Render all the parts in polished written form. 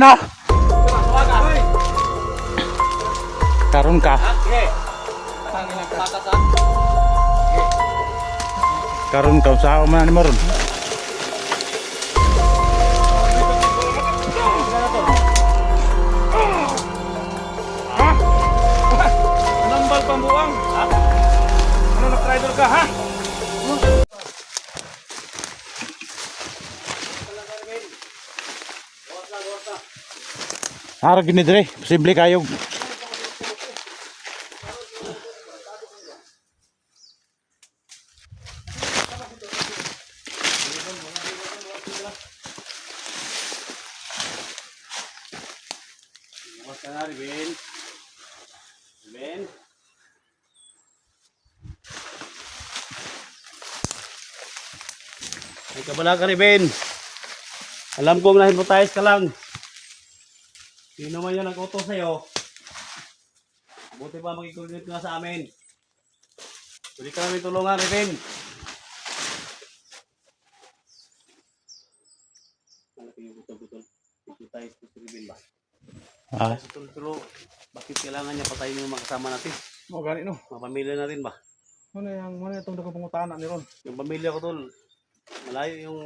Na. Karon ka. Karon ka sa man ni moron. Nambal pambuang. Ha? Ano nag-rider ka ha? Ara gini dire, posible kayo. Ben. Ay kabala ka ni Ben. Alam kong nahipnotize ka lang. Sino man yan nag-utos sa'yo? Buti pa makikoordinate nga sa amin. Pwede ka namin tulungan, Ben. Ano kayo butol-butol? Hypnotize ko si Ben ba? Ah, Pero bakit kailangan niya patayin yung mga kasama natin? Mo gani no. Mga pamilya natin ba? Ano itong dagang pangutana ni Ron. Yung pamilya ko tol, malayo yung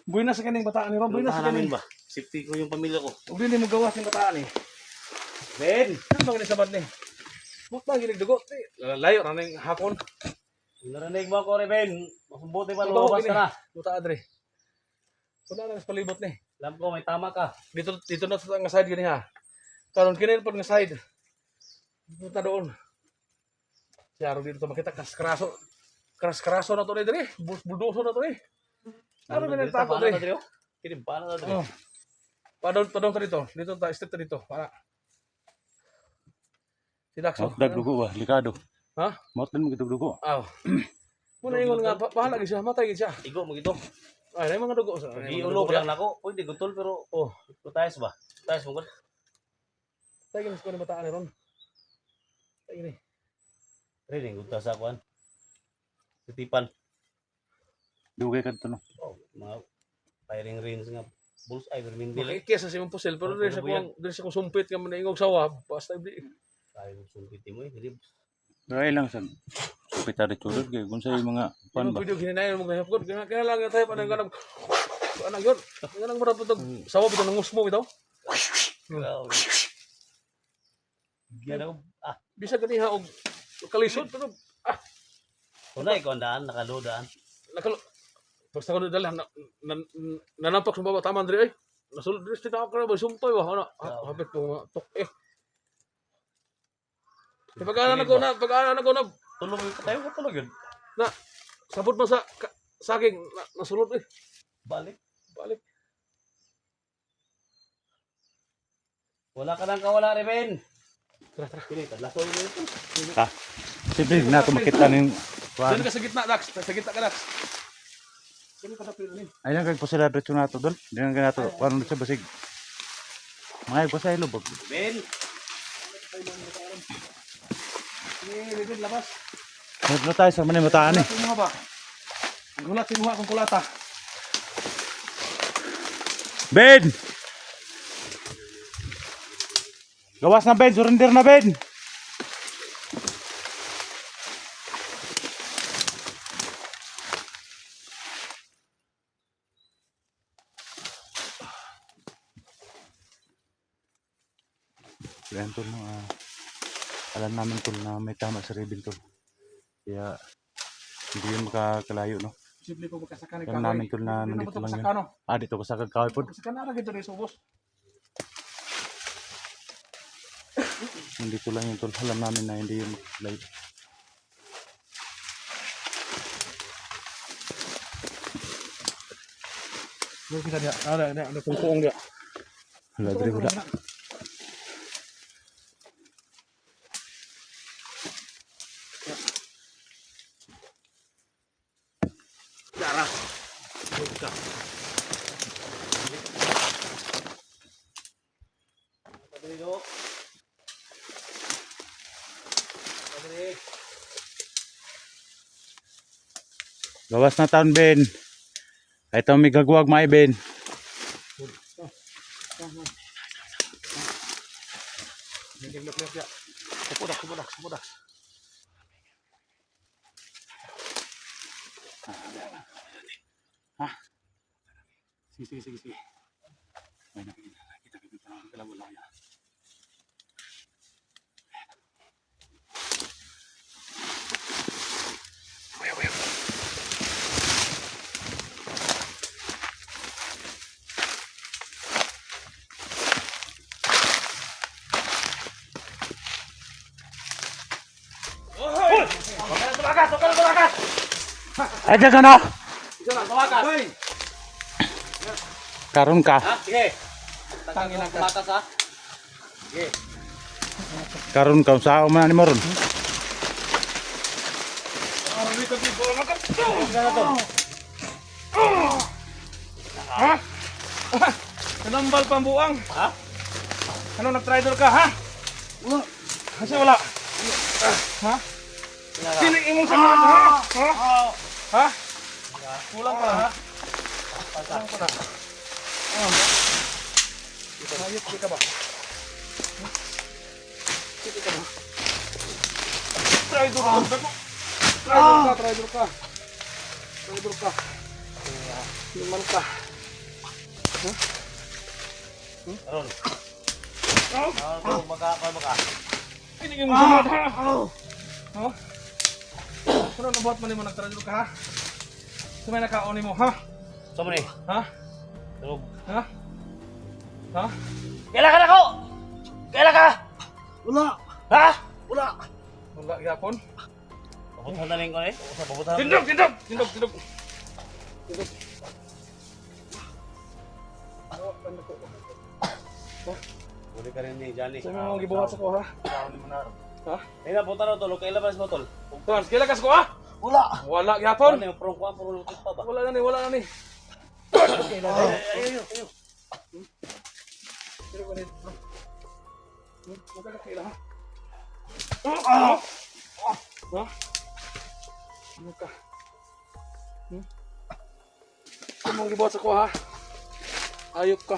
Buhay na sa kaning bataan ni Ron, buhay na sa puntahan namin kaning. ba? Safety ko yung pamilya ko. Ug dili mo gawas ning bataan ni. Ben! Ano ba gani sabad ni? Mo pa gilig dugo. Layo ra ning hakon. Narinig mo ako rin, Ben. Masumbuti pa Ikaw, lumabas gini. ka na. Buta adre. Wala na sa palibot ni. Alam ko, may tama ka. Dito na sa nga side gani ha. Karon kini pod nga side. Buta doon. Siya ro dito makita kas-kraso. Kras-kraso na to ni dire. Buldoso na to ni. Ano ba nang tako Paano na dire? dito? Kini, paano na dito? Oh. Padong ka dito. Dito ta step ta dito. Para. Si Daxo. dagdugo ba, likado. Ha? Motlin mo dugo. Aw. Muna ingon nga bahala gid siya, matay gid siya. Igo mo gito. Ay, nay mga dugo sa. Giulo ko lang nako. Uy, di gutol pero Oh, tutayas ba? Tutayas mo ko. tay gid ko ni bataan ni Ron. Tay ni. Rinig, gudta sa kuan. Titipan. Dugay ka to no. Oh, mga firing range nga. Bullseye, vermindil. Makikisa sa imong pusil pero dili sa kong sumpit nga maningog sawa, basta di. Tayo sumpiti mo eh. Hindi. Dugay lang sa pita de churod kay kun sa mga pan Ano ba. video gininayon mo gahapon, kaya lang tayo pa nang ganang anang yun. Ganang mura putog sawa bitaw nang usmo bitaw. Grabe. Yan ako. Bisa ganiha og kalisod pero Una, ikaw ang daan, nakalodaan. nakalo basta ko dala nanampak sa baba taman diri ay. Nasulod diri sa ako ba sumpay ba ana hapit ko tok eh. Pag-ana ko na Tulog yung tayo ko tulog yun. na sabot mo sa saging nasulod eh. Balik. Balik. Wala ka nang kawala rin, Ben. Tara. Pili, tadlaso yun ito. Ah. Posible na to makita ning kuan. Diyan ka sa gitna, Dax. Sa gitna ka, Dax. Diyan ka na pinunin. Ay lang kay posila diretso nato dol. Diyan ka nato kuan sa basig. Mga ko sa ilobog. Ben! Bibig labas. Ano tayo sa manay mataan eh. Tinuha ba? Ang gulat, tinuha kong kulata. Ben! Gawas na Ben, surrender na Ben. Yan tol no, alam namin tol na may tama sa ribbon tol. Kaya hindi yun makakalayo no. Simple ko magkasaka ni Alam namin tol na nandito lang yun. Kano? Dito ko sa kagkaway po. Kasaka na lagi ito rin subos. Nandito lang yun tol. Alam namin na hindi yun makakalayo. Ano kita dia? Ada kungkung dia. Wala diri wala. Darah. Buka. Padali do. Padali. Gawas na taon Ben. Ito may gagwag may Ben. Lek ya. Sepudak. Hah? Sige. May nakikita kami parang wala yan. Uy. Huwag ka na tumakas! Ay, dyan ka na! Isa lang, tumakas! Karon ka. Ha? Sige. Tangin ang Tumakas ha? Sige. Karon ka. Saan man ni Moron? Ha? Kanambal pambuang? Ha? Ano, nag-tridor ka, ha? Wala. Kasi wala. Ha? Sino imong sagot, ha? Ha? Kulang pa, ha? Kulang pa na. Hayop ka ba? Sige ka ba? Tridor ka. Tridor ka. Liman ka. Aron. Baka. Hindi mo sagot, ha? Ha? Ano nabuhat man mo nag-tridor ka, ha? Sumay nakaon mo, ha? Saan mo ni? Ha? Tulog. Ha? Ha? Kailan ka na ko? Kailan ka? Wala. Ha? Wala. Wala yapon. Papunta na rin ko eh. Papunta na. Tindog. Huli ka rin ni Johnny. Sa mga gibuhat sa ko, ha? Ha? Kailan punta na tol? Kailan ba sa tol? Tuan, kailan kas ko, ha? Wala. Wala yapon. Ano yung puro lutot pa ba? Wala na ni. Ayaw. Pero ko ni. Wala ka kailan, ha? Ha? Ano ka? Sa mga gibuhat sa ko, ha? Ayop ka.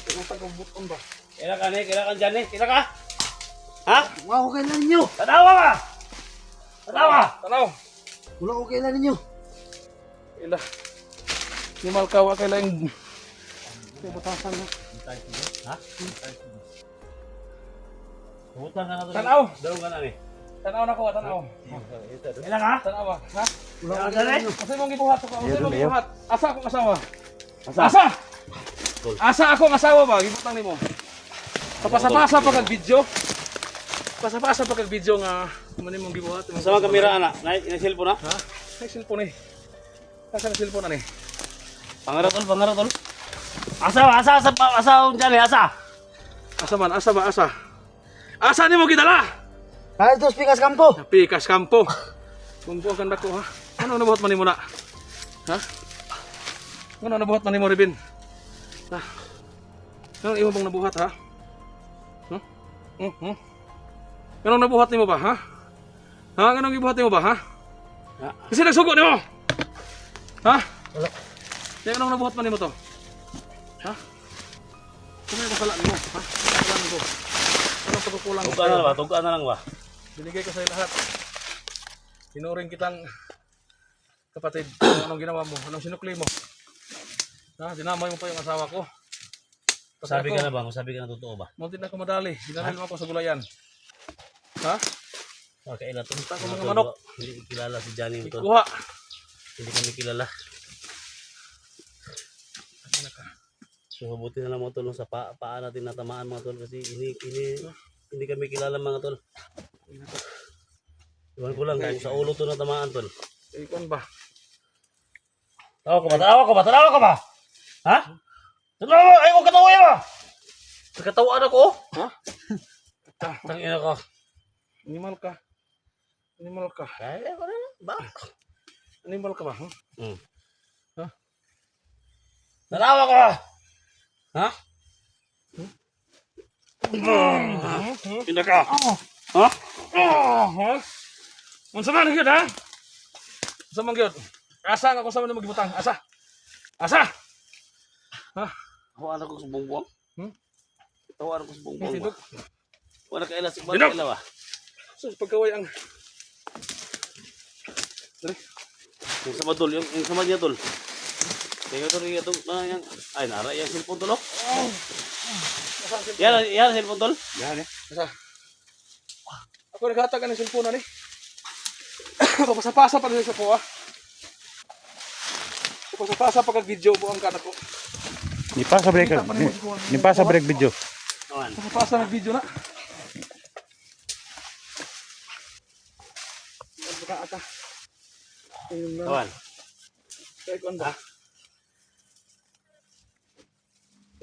Kailan tagabuton ba? Kailan ka ni? Kailan ka Johnny? Kailan ka? Ha? Wala ko kailan ninyo. Tanawa ba? Tanawa! Tanaw. Wala ko kailan ninyo. Ila. Ni Malkawa kailan kay batasan, ha? Ha? Pumunta ka na tol. Tanaw. Dalawang ka na ni. Tanaw na ko, tanaw. Kailan ka? Tanaw ba? Ha? Wala ko Kailan ka kailan ni? ninyo. Asa imong gibuhat ako? Asa imong Ayaw. gibuhat? Asa akong asawa? Asa? Asa akong asawa ba? Gibutang nimo. Papasa-pasa pa kag video. Pasa-pasa pa kag video nga man imong gibuhat. Sa mga kamera ana? Na cellphone na? Ha? Ay cellphone ni. Asa na cellphone ani? Pangarap tol. Asa Johnny, asa. Asa man? Asa ba? Asa? Asa nimo gidala? Kahit dos pikas kampo. Pikas kampo. Kumpo ang ganda ko, ha? Ano nabuhat man nimo na? Ha? Ano nabuhat man nimo, Ribin? Ha? Ano imo bang nabuhat, ha? Anong nabuhat nimo ba, ha? Ha? Anong gibuhat nimo ba, ha? Ha? Kasi nagsugo nimo. Ha? Wala. Kaya anong nabuhat man nimo to? Ha? Kung may kasalanan mo, ha? Kasalanan ko. Anong pagkukulang ko sa'yo? Tugaan na lang ba? Binigay ko sa'yo lahat. Tinuring kitang kapatid. Anong ginawa mo? Anong sinukli mo? Ha? Dinamay mo pa yung asawa ko. Sabi ka na ba? Masabi ka na totoo ba? Muntin na ako madali. Dinahil mo ako sa gulayan. Ha? Kailan tol? Basta ko mga manok. Hindi kilala si Johnny tol. Ikuha. Hindi kami kilala. So mabuti na lang mga tol sa paa natin natamaan mga tol kasi hindi kami kilala mga tol. Iwan ko lang kung sa ulo to natamaan tol. Ikon ba? Tawa ka ba? Ha? Tawa! Ay, huwag katawa yun ba? Nagkatawaan ako? Ha? Tangina ka. Animal ka. Animal ka. Kaya ko na ba? Animal ka ba? Ha? Ha? Natawa ka ba? Ha? Pinda ka. Ha? Ha? Unsa man gyud, ha? Unsa man gyud? Asa nga kung sa man magibutang? Asa? Ha? Ako anak ko sa bumbong. Tawaran ko sa buong buong. Tindog. Wala ka ilas, Dino! wala ka ilaw. Sus, pagkaway ang... Yung sama tol, yung sama niya tol. Tingnan tol, yung yung... Ay, nara, yung cellphone tol, oh. Yan, cellphone tol. Yan eh. Asa? Ako naghatag ka ng cellphone na ni. Papasa-pasa pa rin sa kuha. Papasa-pasa pa kag-video po ang kanak ko. Ni pa sa break. Ni pa sa break video. Awan. Papasa ng video na. Baka ata. Ayun na. Awan. Kaya ko ba?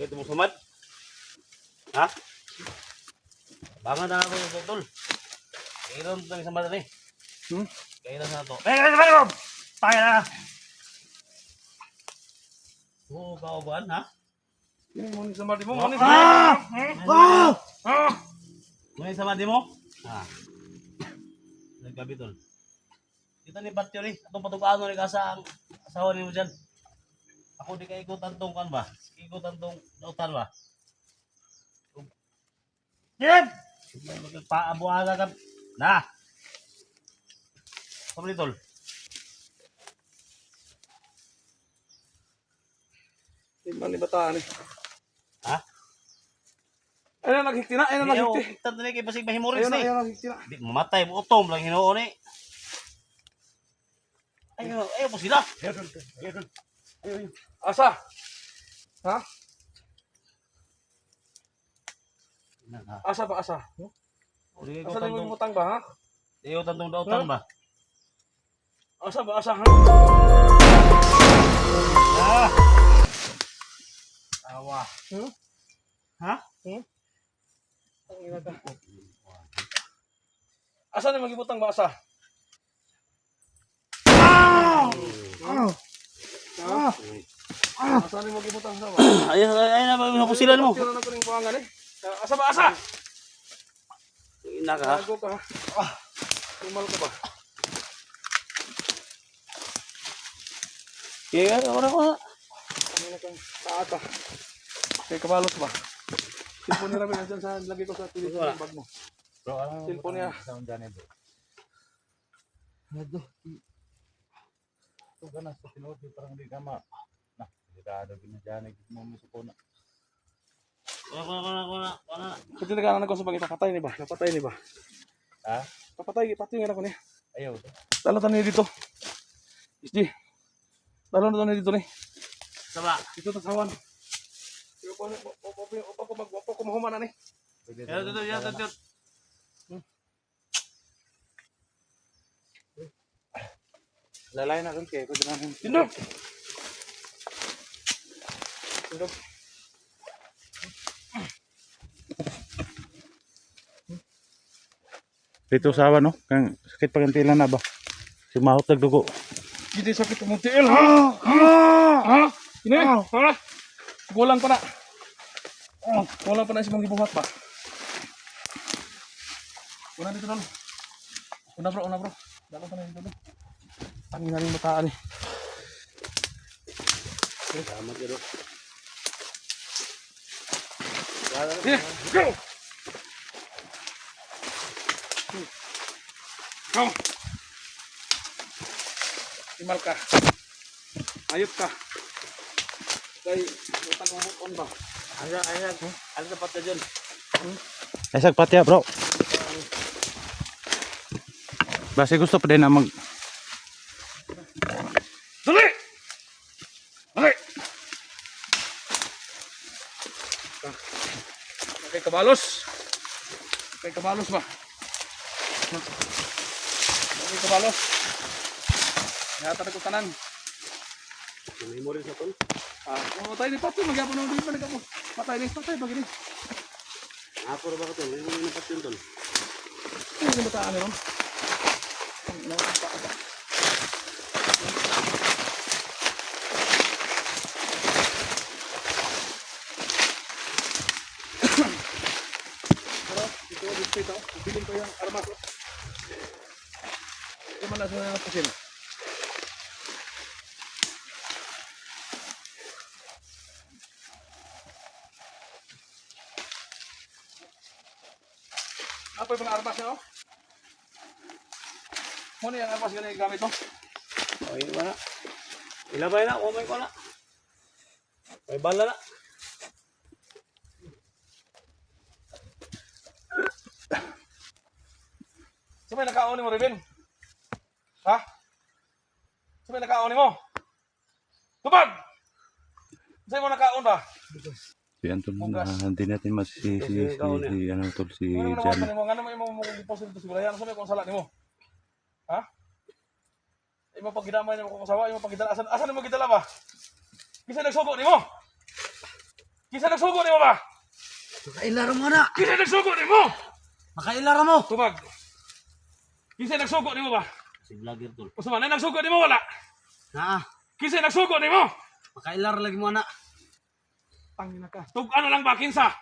Ito mo sumad. Ha? Bangan na ako yung tol. Kailan ito yung samad na eh. Kailan na ito. Tayo na! Oo, kauban ha? Ini mo ni samadi mo. Muni samad mo? Ha? Naggabi tol. Dito ni Batyo ni. Itong patukaan mo ni kasa ang asawa ni mo dyan. Ako di ka ikutan tong kan ba? Ikutan tong dautan ba? Yan! Paabuhala ka. Na! Kamu tol. Iman ni bataan eh. Ha? Ayun na naghikti na. Ayun na naghikti. Tanto na kay basig mahimuris Ayun na, ni. ayun na naghikti na. Di mamatay mo utom lang hinuon ni. Ayaw po sila. Asa? Ha? Asa ba asa? Uri Asa ko na tantong yung utang ba ha? iyo tantong dautan ba? Asa ba asa ha? Ah! Awa. Ha? Ang ina ka. Asa na magibutang ba asa? Asa na magibutang sa ba? Ayun na ba yung pusilan mo? Tira na ko ning buwangan eh. Asa ba asa? Ina ka. Tago ka. Tumal ka ba? Kaya ora ko. Ang ina kang taata. Kay kabalos ba? Cellphone niya rin nandiyan sa lagi ko sa television bag mo. Bro, ano? Cellphone niya. Sound dyan eh bro. Ano? Ito ka na sa tinod. Parang hindi ka ma. Nah, delikado ginadyan. Mo mo sa puna. Wala. Pati nagkanan ko sa bagay papatay ni ba? Napatay ni ba? Ha? Papatay pati nga ako ni. Ayaw. Dalo tan ni dito. Isdi. Dalo na tan dito ni. Saba. Dito ta sawan. Pero ko ko mahuman na ni. Ya tutu. Lalay na rin kayo. Kung namin. Tindog. Tindog. Dito sa awa no? Kang sakit pagantilan na ba? Si mahot nagdugo. Gidi sakit mo tiil ha. Ha? Ini. Ha? Kulang pa na. Kulang pa na si mong gibuhat ba? Una dito dulu. Una bro. Dalo pa na dito dulu. Ang ina ning bataan ni. Salamat ya, Dok. Go. Go. Timal ka. Ayop ka. Kay utang mo on ba? Ayan. Ano dapat na dyan? Esag pati ya bro. Basi gusto pa din na mag... Dali! Dali! Kay kabalos. Kay kabalos ba? Kay kabalos. Yata na ko tanan. Memory sa tol. Patay ni Pato. Magyapon na hindi pa nagkapo. Patay bagay ni. Ako ra ba ka tol? Hindi mo napat yun tol. Ano yung bataan ni Ron? Pero dito, bilhin ko yung armas ko. Ito man na sa pasin. Apa yung mga armas niya, oh? Muna yung armas ganyan gamit mo? O, yun ba na? Ilabay na, umay ko na. May bala na. Sabay nakaon mo, Ruben? Ha? Sabay nakaon mo? Tupad! Sabay mo nakaon ba? Si Anton hindi natin masisisi si ano tol si Ano mo Johnny. naman mo? Ano mo gipost dito siguro? Yan, sabay kung sala nimo. Ha? Imo pagidamay nimo kung sawa, imo pagidala asan mo gidala ba? Kisa nagsugo nimo? Kisa nagsugo nimo ba? Makailara mo na! Kisa nagsugo nimo? Makailara mo! Tupag. Kisa nagsugo nimo ba? Si vlogger tol. Usman, nagsugo nimo wala? Ha? Kisa nagsugo nimo? Makailara lagi mo na! Tangina ka. Tug ano lang ba kinsa?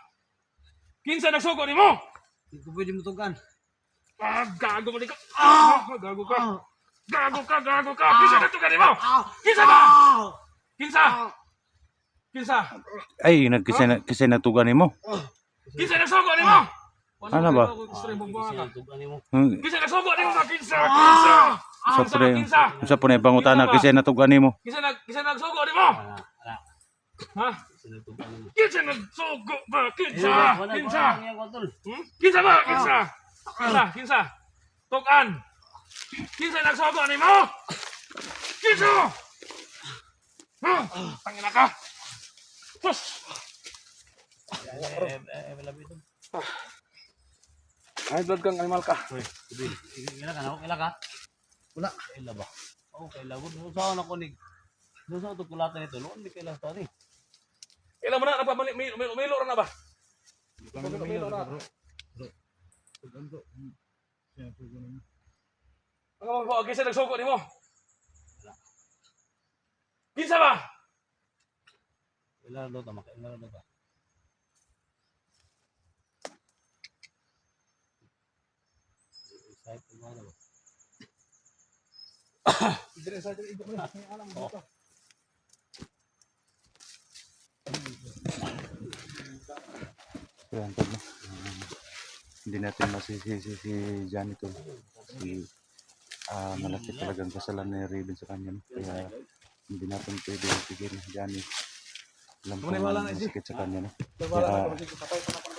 Kinsa nagsugo nimo? Hindi ko pwede matugan. Ah, gago mo di ka. Ah, gago ka. Gago ka, gago ka. Kinsa nagsugo nimo? Kinsa ba? Kinsa? Kinsa? Ay kasi natugan nimo. Kinsa nagsugo nimo? Ano ba? Sinatugan mo. Kinsa nagsugo nimo ba? Kinsa? Kinsa? Sa po na pangutana kasi natugan nimo. Kinsa nagsugo nimo? Ala. Ha? Sinatugan mo. Kinsa nagsugo ba? Kinsa? Wala, Kinsa? wala yan ko tol. Kinsa ba? Kinsa? Kinsa? Tugan. Kinsa nagsugo nimo? Kinsa? Ha? Tangina ka. Sus! Labi tol. Ay, blood kang animal ka. Uy, ila ka na, ila ka. Wala. Ila ba? Okay, lagot. Saan ako nig? Saan ito kulatan ito? Noon, di kailan ito. Ilan mo na, umilo na ba? Umilo na. Ano mo, kinsa nagsugo nimo? Kinsa ba? Ila na ito, makaila na ito. Excited mo na ba? Si Anton no. Hindi natin masisisi si Johnny tol. Si malaki talagang kasalanan ni Raven sa kanya no. Kaya hindi natin pwede tigil ni Johnny. Alam ko Muna wala na, masakit sa kanya no. Wala na, patay pa na.